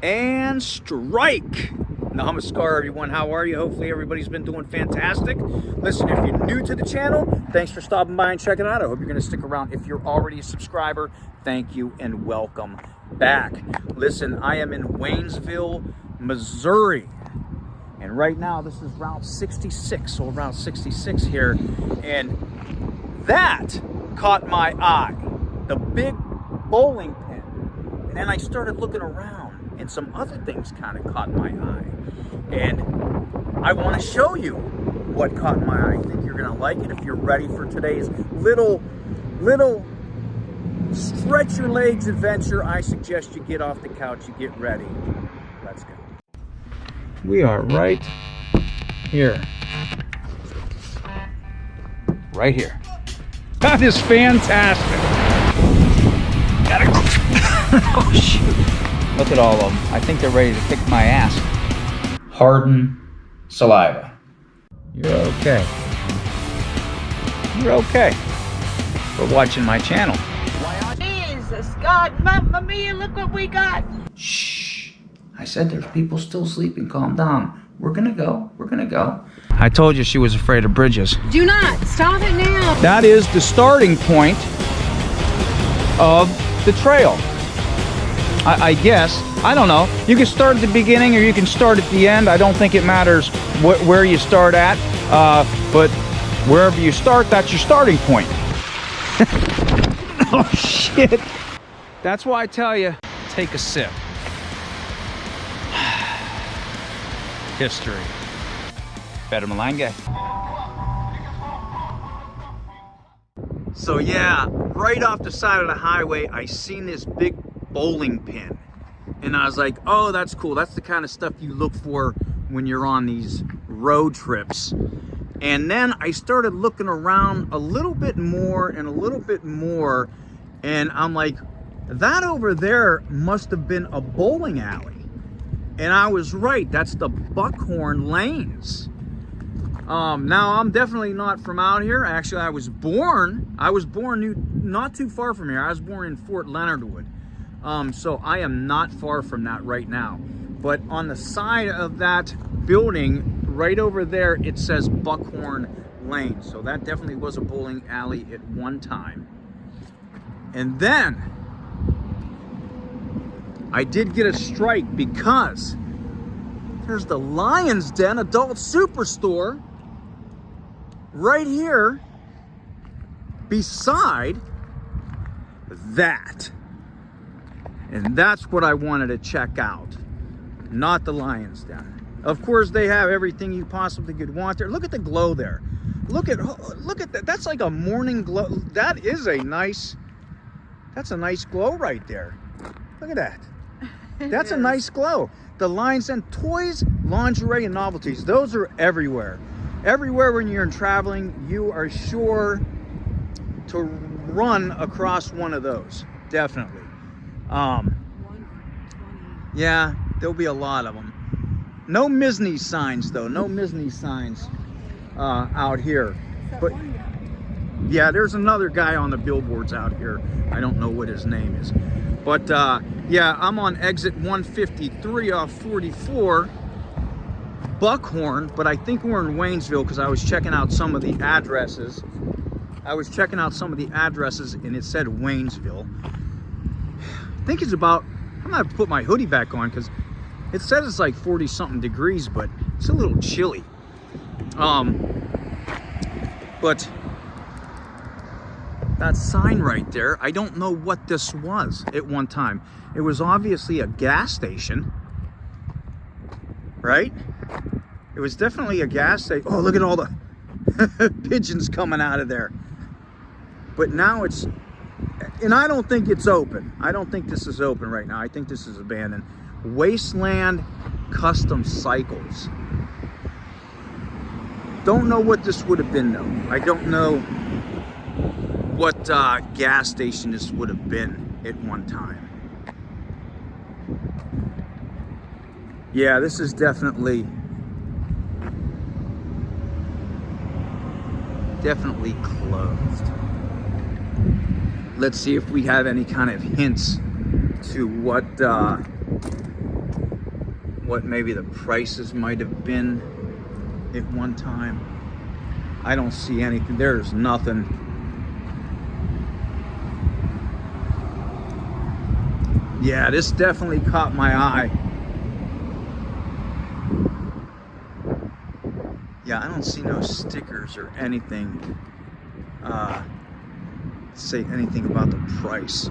And strike. Namaskar, everyone. How are you? Hopefully everybody's been doing fantastic. Listen, if you're new to the channel, thanks for stopping by and checking it out. I hope you're going to stick around. If you're already a subscriber, thank you and welcome back. Listen, I am in Waynesville, Missouri. And right now, this is Route 66, so Route 66 here. And that caught my eye, the big bowling pin. And then I started looking around, and some other things kind of caught my eye. And I want to show you what caught my eye. I think you're going to like it. If you're ready for today's little stretch your legs adventure, I suggest you get off the couch, you get ready. Let's go. We are right here. Right here. That is fantastic. Gotta go. Oh, shoot. Look at all of them. I think they're ready to kick my ass. Harden saliva. You're okay. You're okay for watching my channel. Jesus, God, Mamma Mia, look what we got. Shh. I said there's people still sleeping. Calm down. We're gonna go. We're gonna go. I told you she was afraid of bridges. Do not. Stop it now. That is the starting point of the trail. I guess. I don't know. You can start at the beginning or you can start at the end. I don't think it matters where you start at. But wherever you start, that's your starting point. Oh, shit. That's why I tell you, take a sip. History. Better Malanga. So yeah, right off the side of the highway, I seen this big bowling pin. And I was like, oh, that's cool. That's the kind of stuff you look for when you're on these road trips. And then I started looking around a little bit more and a little bit more. And I'm like, that over there must have been a bowling alley. And I was right. That's the Buckhorn lanes. Now I'm definitely not from out here. Actually, I was born not too far from here. I was born in Fort Leonard Wood. So I am not far from that right now. But on the side of that building, right over there, it says Buckhorn Lane. So that definitely was a bowling alley at one time. And then I did get a strike because there's the Lion's Den Adult Superstore right here beside that. And that's what I wanted to check out, not the Lion's Den. Of course, they have everything you possibly could want there. Look at the glow there. Look at that. That's like a morning glow. That's a nice glow right there. Look at that. That's a nice glow. The Lion's Den toys, lingerie, and novelties. Those are everywhere. Everywhere when you're traveling, you are sure to run across one of those. Definitely. Yeah, there'll be a lot of them. No Misney signs though. No Misney signs out here. But yeah, there's another guy on the billboards out here. I don't know what his name is. But yeah, I'm on exit 153 off 44, Buckhorn. But I think we're in Waynesville because I was checking out some of the addresses. And it said Waynesville. I think it's about, I'm gonna have to put my hoodie back on because it says it's like 40 something degrees, but it's a little chilly. But that sign right there, I don't know what this was at one time. It was obviously a gas station, right? It was definitely a gas station. Oh, look at all the pigeons coming out of there. But now it's, and I don't think it's open. I don't think this is open right now. I think this is abandoned. Wasteland Custom Cycles. Don't know what this would have been though. I don't know what gas station this would have been at one time. Yeah, this is definitely closed. Let's see if we have any kind of hints to what what maybe the prices might have been at one time. I don't see anything. There's nothing. Yeah, this definitely caught my eye. Yeah, I don't see no stickers or anything say anything about the price.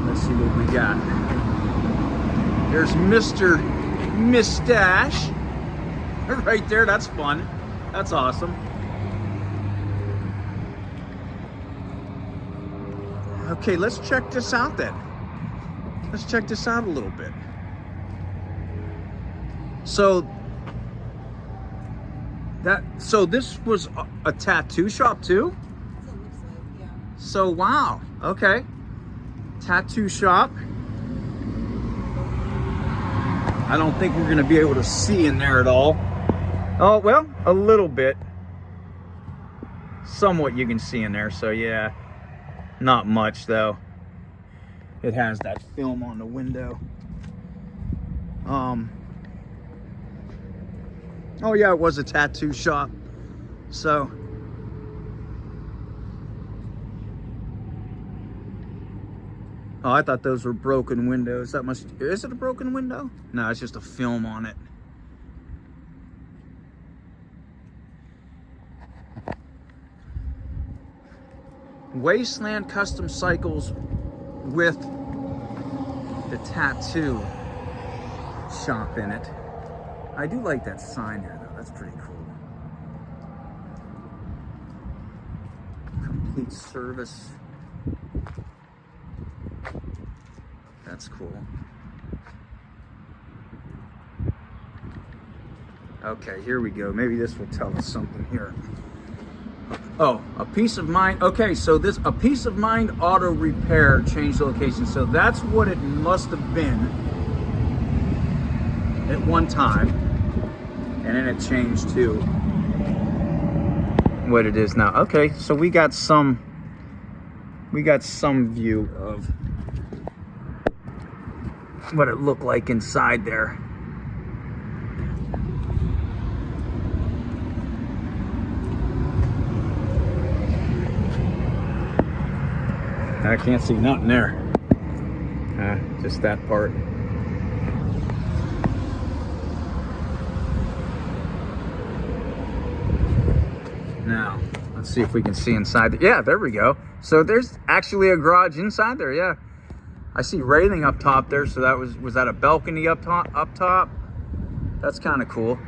Let's see what we got. There's Mr. Mustache right there. That's fun. That's awesome. Okay, let's check this out then. Let's check this out a little bit. So this was a tattoo shop too? Yeah. So wow, okay. Tattoo shop. I don't think we're gonna be able to see in there at all. Oh, well, a little bit. Somewhat you can see in there, so yeah. Not much though. It has that film on the window. Oh yeah, it was a tattoo shop. So oh, I thought those were broken windows. Is it a broken window? No, it's just a film on it. Wasteland Custom Cycles with the tattoo shop in it. I do like that sign there though, that's pretty cool. Complete service. That's cool. Okay, here we go. Maybe this will tell us something here. Oh, a Peace of Mind. Okay, so this a Peace of Mind auto repair changed location. So that's what it must have been at one time, and then it changed to what it is now. Okay, so we got some view of what it looked like inside there. I can't see nothing there. Just that part. Now, let's see if we can see inside. Yeah, there we go. So there's actually a garage inside there, yeah. I see railing up top there, so that was that a balcony up top? That's kind of cool.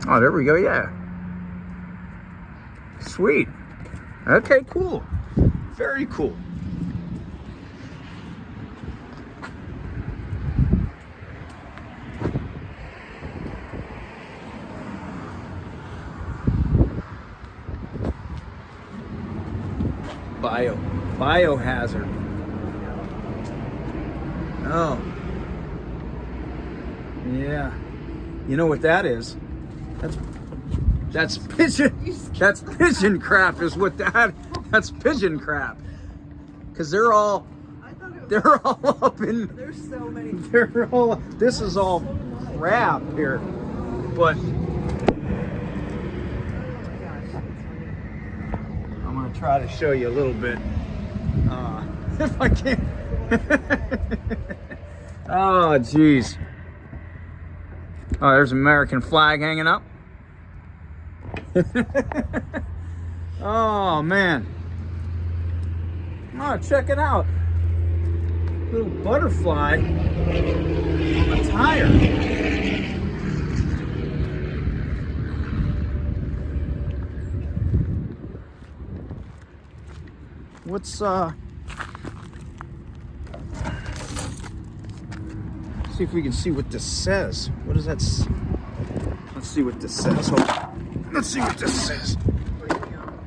Oh, there we go, yeah. Sweet. Okay, cool. Very cool. Biohazard. Oh. Yeah. You know what that is? That's pigeon crap is what that's pigeon crap. Cause they're all up in, There's so many. This is all crap here. But I'm gonna try to show you a little bit. If I can. Oh geez. Oh, there's an American flag hanging up. Oh man. Oh, check it out. Little butterfly on a tire. What's see if we can see what this says. What does that let's see what this says. Hold on. Let's see what this says.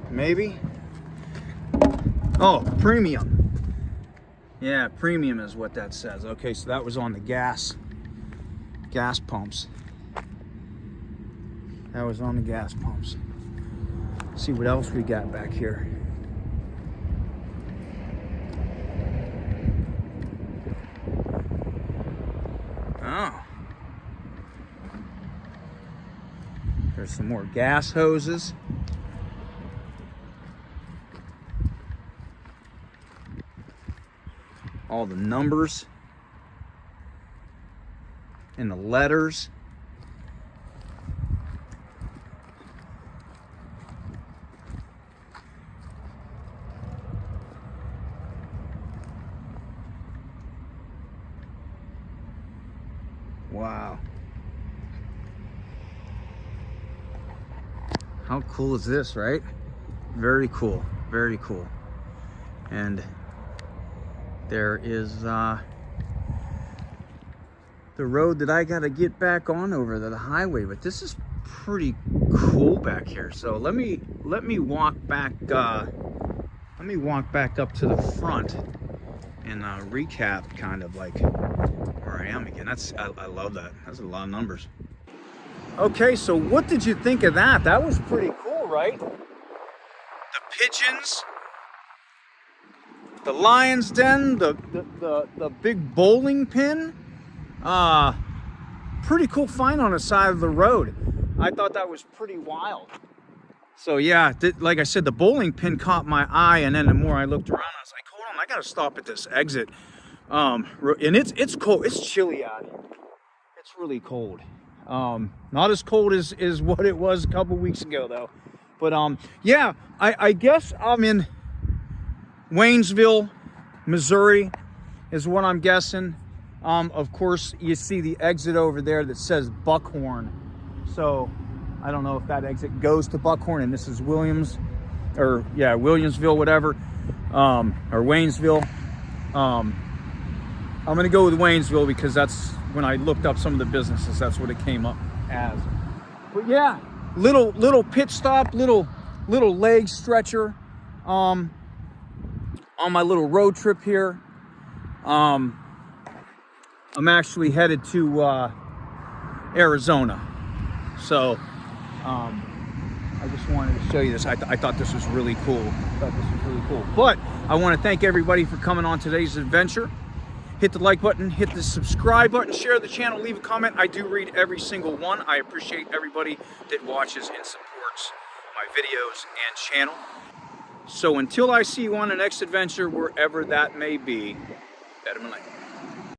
Maybe. Oh, premium. Yeah, premium is what that says. Okay, so that was on the gas. gas pumps. That was on the gas pumps. See what else we got back here. Oh. There's some more gas hoses. All the numbers and the letters. Wow. How cool is this, right? Very cool, very cool. And there is the road that I gotta get back on over the highway, but this is pretty cool back here. So let me walk back up to the front and recap kind of like where I am again. I love that. That's a lot of numbers. Okay, so what did you think of that? That was pretty cool, right? The pigeons, the lion's den, the big bowling pin. Pretty cool find on the side of the road. I thought that was pretty wild. So yeah, like I said, the bowling pin caught my eye, and then the more I looked around, I was like, hold on, I gotta stop at this exit. And it's cold. It's chilly out here. It's really cold. Not as cold as what it was a couple weeks ago though. But yeah, I guess I'm in Waynesville, Missouri is what I'm guessing. Of course, you see the exit over there that says Buckhorn. So I don't know if that exit goes to Buckhorn and this is Williamsville, whatever, or Waynesville. I'm gonna go with Waynesville because that's when I looked up some of the businesses, that's what it came up as. But yeah, little pit stop, little leg stretcher on my little road trip here. I'm actually headed to Arizona, so I just wanted to show you this. I thought this was really cool. But I want to thank everybody for coming on today's adventure. Hit the like button, hit the subscribe button, share the channel, leave a comment. I do read every single one. I appreciate everybody that watches and supports my videos and channel. So until I see you on the next adventure, wherever that may be, better than life.